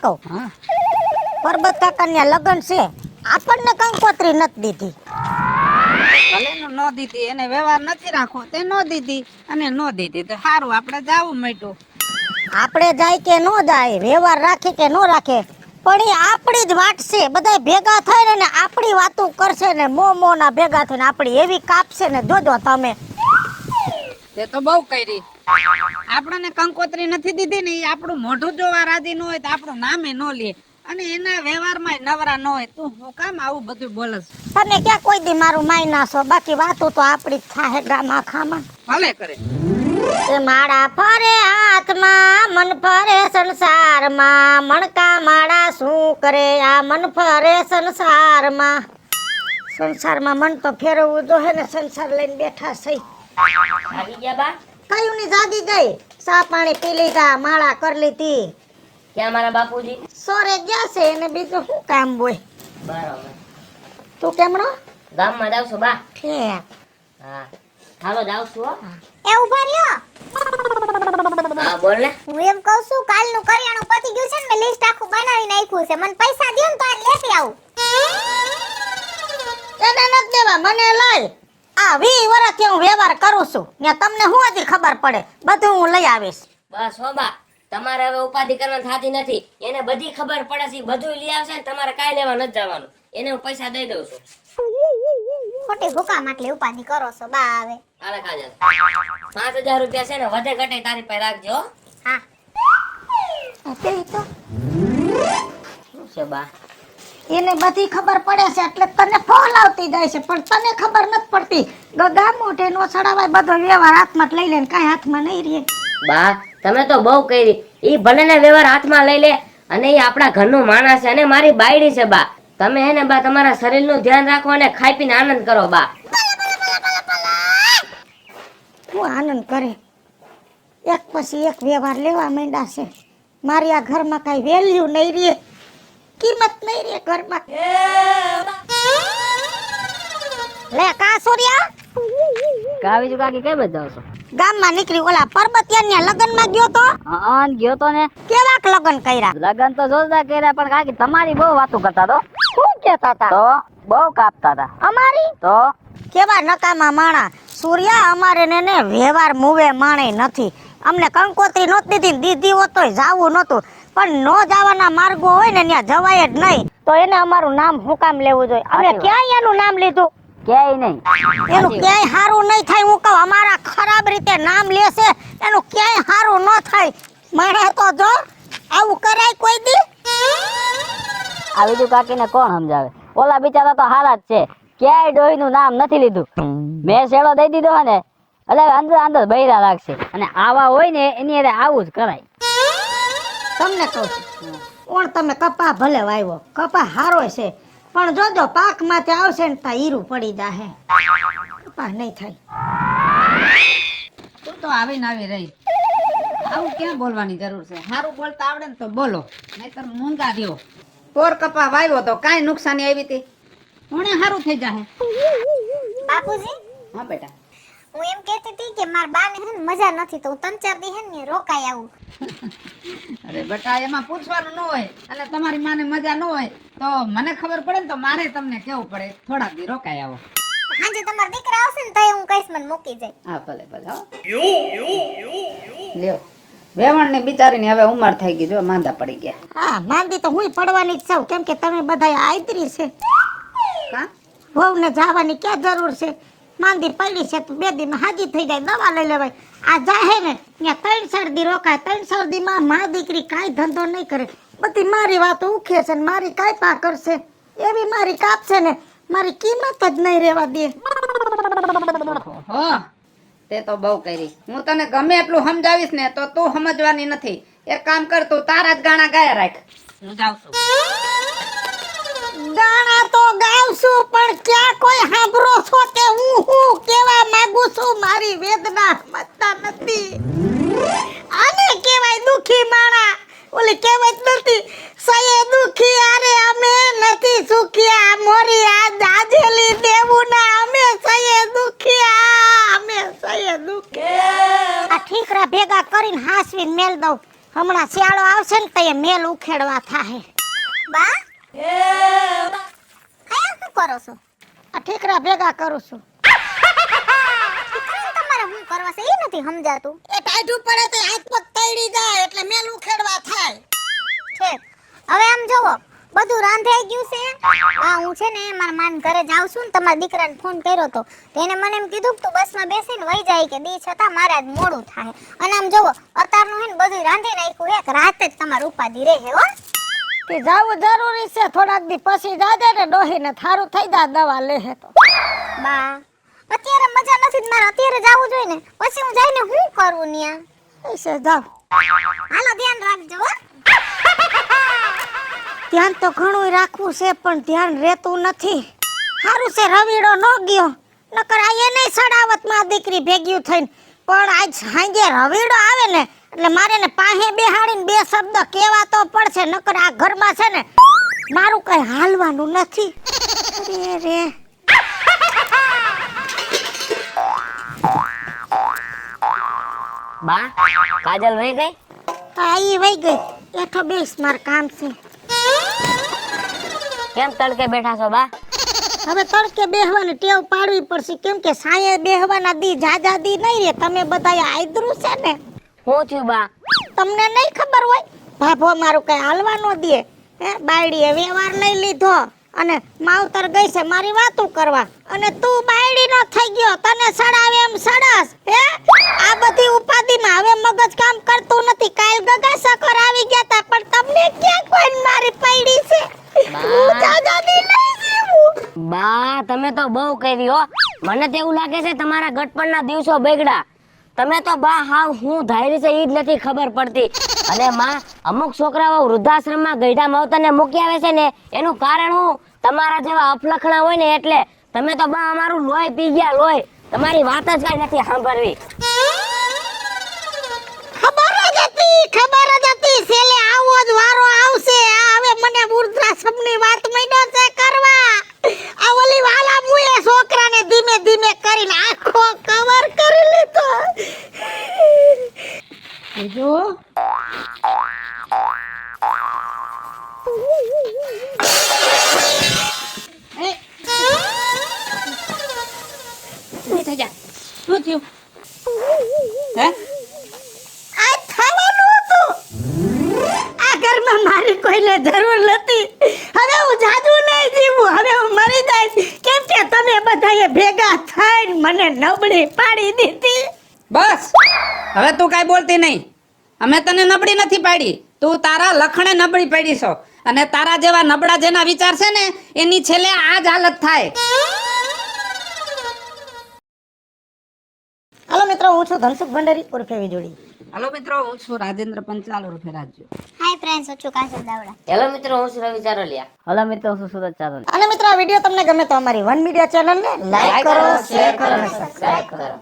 કહું? હા પરબત કાકાના લગ્ન છે, આપણને કંકોત્રી નથી દીધી. ભલે નો દીધી, એને વ્યવહાર નથી રાખવો તે નો દીધી, અને નો દીધી તો સારું, આપણે જાવું માંડ્યું. આપણે જાય કે નો જાય, વ્યવહાર રાખે કે નો રાખે, પણ એ આપણી જ વાત છે. બધા ભેગા થઈને ને આપણી વાતો કરશે ને મોના ભેગા થઈને આપણી એવી કાપશે ને, જોજો તમે. તે તો બહુ કરી. આપણને કંકોત્રી નથી દીધી ને, એ આપણું મોઢું જોવા રાજી ન હોય તો આપણું નામે ન લે, અને એના વ્યવહારમાં નવરા ન હોય. તું હું કામ આવું બધું બોલસ? તમે ક્યાં કોઈ દી મારું માય નાશો? બાકી વાતો તો આપણી જ થાહે ગામ આખામાં. ભલે કરે. એ માળા ફરે હાથમાં, મન ફરે સંસારમાં, મણકા માળા શું કરે આ મન ફરે સંસારમાં. સંસારમાં મન તો ફેરવવું જો હે ને, સંસાર લઈને બેઠા છે. આવી ગયા બા? કયું ની જાગી ગઈ? ચા પાણી પી લીધા, માળા કરી લીધી. ક્યાં મારા બાપુજી? સોરે ગયા છે, એને બીજું શું કામ હોય? બરાબર. તું કેમનો? ગામમાં જાવ છો બા? ઠેક. હા હાલો જાવ છું હો. એ ઉભા રહ્યો. હા બોલ ને. હું એમ કહું છું, કાલનું કરિયાણું પતી ગયું છે ને, મેં લિસ્ટ આખું બનાવી નાખ્યું છે. મને પૈસા દે ને તો આજ લેતી આવું. એને નથી દેવા, મને લઈ. આ 20 વર્ષથી હું વ્યવહાર કરું છું ને, તમને શું હજી ખબર પડે? બધું હું લઈ આવીશ. બસ હો બા, તમારે હવે ઉપાધિ કરવાની થતી નથી. એને બધી ખબર પડે છે, બધું લઈ આવશે ને, તમારે કાંઈ લેવા નથી જવાનું. એને હું પૈસા દઈ દઉં છું. ખોટી ભૂકા માટલી ઉપાધિ કરો છો બા. આવે હાલે ખાજા. 5000 રૂપિયા છે ને, વધે ઘટે તારી પાસે રાખજો હો. હા તે તો શું છે બા? એને બધી ખબર પડે છે એટલે તને ફોન આવતી જાય છે, પણ તને ખબર નથી પડતી. ગગા મોઢે નો ચડાવાય, બધો વ્યવહાર હાથમાં જ લઈ લે ને કાંઈ હાથમાં નહીં રહે. બા તમે તો બહુ કરી. ઈ ભલે ને વ્યવહાર હાથમાં લઈ લે, અને ઈ આપણા ઘરનું માણસ છે, અને મારી બાયડી છે બા. તમે હે ને બા તમારા શરીરનું ધ્યાન રાખો અને ખાઈ પીને આનંદ કરો બા. હું આનંદ કરે? એક પછી એક વ્યવહાર લેવા માંડ્યા છે. મારી આ ઘરમાં કાંઈ વેલ્યુ નહીં રહે, કિંમત નહીં રહે ઘરમાં. લે કા સૂર્યા, કાવીજુ કાકી કેમ જાવ છો? ગામમાં નીકળી ઓલા પરબતિયાના લગ્નમાં ગયો તો? હા ગયો તો ને. કેવાક લગ્ન કર્યા? લગન તો જોરદાર કર્યા, પણ કાકી તમારી બહુ વાતો કરતા તો. શું કહેતા હતા? તો બહુ કાપતા હતા. અમારી તો કેવા નકામા માણા. સૂર્યા અમારે ને વ્યવહાર મુવે માણે નથી. અમને કંકોત્રી નહોતી દીધી, દીધી હોત તોય જાવું નહોતું, પણ નો જવાના માર્ગો હોય ને ત્યાં જવાય જ નહીં. તો એને અમારું નામ હું કામ લેવું જોઈએ? અમે ક્યાંય એનું નામ લીધું? ક્યાંય નહીં. એનું ક્યાંય સારું નહીં થાય. હું કહું અમારા ખરાબ રીતે નામ લેશે, એનું ક્યાંય સારું ન થાય. મારે તો જો આવું કરાય કોઈ દી? આ બીજું કાકીને કોણ સમજાવે? ઓલા બિચારા તો હારા જ છે, ક્યાંય ડોહીનું નામ નથી લીધું. મેં શેડો દઈ દીધો ને એટલે અંદર અંદર બૈરા લાગશે, અને આવા હોય ને એની અરે આવું જ કરાય. તમને કહું છું, કોણ તમે કપા ભલે વાવ્યો, કપા હારો છે, પણ જોજો પાક માંથી આવશે ને તા હીરું પડી જાહે. કપા નહીં થાય. તું તો આવીને આવી રહી. આવું ક્યાં બોલવાની જરૂર છે? સારું બોલતા આવડે ને તો બોલો, નહીતર મૂંગા રહ્યો. પોર કપા વાવ્યો તો કાંઈ નુકસાની આવી હતી? કોણે સારું થઈ જાહે. બાપુજી, હા બેટા. હું એમ કહેતી હતી કે માર બાને હે ને મજા નથી, તો હું 3-4 દી હે ને રોકાઈ આવું. અરે બેટા, એમાં પૂછવાનું ન હોય, અને તમારી માને મજા ન હોય તો મને ખબર પડે ને, તો મારે તમને કેવું પડે થોડા દી રોકાઈ આવો. હાંજે તમારા દીકરા આવશે ને તો હું કહીશ મને મૂકી જાય. હા ભલે ભલે. લ્યો, વેવણ ને બિચારીની હવે ઉંમર થઈ ગઈ, જો માંદા પડી ગયા. હા, માંદી તો હુંય પડવાની જ છું, કેમ કે તમે બધા આયતરી છે. કા વહુને જવાની ક્યાં જરૂર છે? માંદી પડી છે તો 2 દીમાં હાજી થઈ જાય, દવા લઈ લેવાય. આ જાહે ને ત્યાં 3-4 દી રોકાય. 3-4 દીમાં મા દીકરી કાંઈ ધંધો નહીં કરે, બધી મારી વાતો ઉખે છે ને મારી કાંઈ પા કરશે. એવી મારી કાપશે ને મારી કિંમત જ નહીં રહેવા દે. હો, તે તો બહુ કરી. હું તને ગમે એટલું સમજાવીશ ને તો તું સમજવાની નથી. એક કામ કર, તું તારા જ ગાણા ગાયા રાખ. હું જાઉં છું. ગાણા તો ગાવશું, પણ ક્યાં કોઈ સાંભળો છો કે હું કેવા માંગુ છું? મારી વેદના સમજતા નથી. આને કહેવાય દુખી માણા. ઓલી કહેવત નથી, સયે દુખી આરે અમે નથી સુખિયા, મોરી આ દાજેલી દેવું ના અમે સયે દુખિયા, અમે સયે દુખી. આ ઠીકરા ભેગા કરીને હાસવીને મેલ દઉં. હમણાં શિયાળો આવશે ને તો એ મેલ ઉખેડવા થાય. બા આયા શું કરો છો? આ ઠીકરા ભેગા કરું છું. તમારે શું કરવા છે એ નથી સમજાતું. એ ટાઢું પડે તો હાથ પગ તળી જાય એટલે મેલ ઉખેડવા થાય. ઠીક. હવે આમ જોવો બધું રાંધાઈ ગયું છે. હા હું છે ને મારા માન ઘરે જાઉં છું ને તમારા દીકરાને ફોન કર્યો તો એને મને એમ કીધું કે તું બસમાં બેસીને વહી જાય કે દી છતાં મારે આજ મોડું થાય. અને આમ જોવો અત્યારનું હે ને બધું રાંધી નાખ્યું એક રાતે જ તમારું ઉપાધિ રહે હો. કે જાવું જરૂરી છે. થોડાક દી પછી જાજે ને ડોહીને થારું થઈ જાય દવા લે તો. બા અત્યારે મજા નથી જ મારે અત્યારે જાવું જોઈએ ને પછી હું જઈને શું કરું ન્યા. એસે જાવ. હાલો ધ્યાન રાખજો હો. ધ્યાન તો ઘણું રાખવું છે પણ ધ્યાન રહેતું નથી. સારું છે રવીડો ન ગયો નકર આ એને સડાવત માં દીકરી ભેગ્યું થઈને. પણ આજ સાંજે રવીડો આવે ને એટલે મારે ને પાહે બેહાડીને બે શબ્દ કહેવા તો પડશે નકર આ ઘરમાં છે ને મારું કઈ હાલવાનું નથી. અરે રે બા કાજલ વહી ગઈ? આ ઈ વઈ ગઈ. એઠો બેસ માર કામ છે. કેમ તડકે બેઠા છો બા? હવે તડકે બેહવાની ટેવ પાડવી પડશે કેમ કે સાંજે બેહવાના દી જાજા દી નહીં રે. તમે બધા આયદરું છે ને હું થયું બા? તમને નહીં ખબર હોય ભાભો મારું કઈ હાલવા નો દે. હે બાયડીએ વ્યવહાર લઈ લીધો અને માવતર ગઈ છે મારી વાતું કરવા અને તું બાયડી નો થઈ ગયો તને સડાવે એમ સડાસ. હે આ બધી ઉપાધિમાં હવે મગજ કામ કરતું નથી. કાલ ગગા સકર આવી ગયા તા પણ તમને ક્યાં કોઈ મારી પૈડી છે. હું જાજા દી નહીં જીવું. બા તમે તો બહુ કરી હો. મને તો એવું લાગે છે તમારા ગટપણના દિવસો બગડા. તમે તો બા હાવ હું ધાયરી છે ઈ જ નથી ખબર પડતી. અને માં અમુક છોકરાઓ વૃદ્ધાશ્રમમાં ગઈઢા માવતરને મૂકી આવે છે ને એનું કારણ હું તમારા જેવા અફલખણા હોય ને એટલે. તમે તો બા અમારું લોહી પી ગયા લોહી. તમારી વાત જ કઈ નથી સાંભળવી. ખબર જ હતી છેલ્લે આવો જ વારો આવશે. આ હવે મને વૃદ્ધાશ્રમની વાત માંડ્યો છે કરવા. આ ઓલી વાલા મુએ છોકરાને ધીમે ધીમે કરીને આખો કવર કરી લીધો. જો થઈ જા. શું થયું? હે આ થવાનું હતું. આ ઘરમાં મારી કોઈને જરૂર નથી. હવે હું જાજુ નહીં જીવું. હવે હું મરી જઈશ કેમ કે તમે બધાએ ભેગા થઈને મને નબળી પાડી દીધી. બસ હવે તું કાઈ બોલતી નહીં. અમે તને નબળી નથી પાડી. તું તારા લખણે નબળી પડી છો અને તારા જેવા નબળા જેના વિચાર છે ને એની છેલ્લે આ જ હાલત થાય. હાલો મિત્રો હું છું ધનસુખ ભંડારી ઉર્ફે વીજળી. હાલો મિત્રો હું છું રાજેન્દ્ર પંચાલ ઉર્ફે રાજ્ય. હાય ફ્રેન્ડ્સ હું છું કાજલ દાવડા. હેલો મિત્રો હું છું રવિ ચારોલિયા. હેલો મિત્રો હું છું સુરત ચારોલિયા. અને મિત્રો આ વિડીયો તમને ગમે તો અમારી વન મીડિયા ચેનલને લાઈક કરો, શેર કરો અને સબસ્ક્રાઇબ કરો.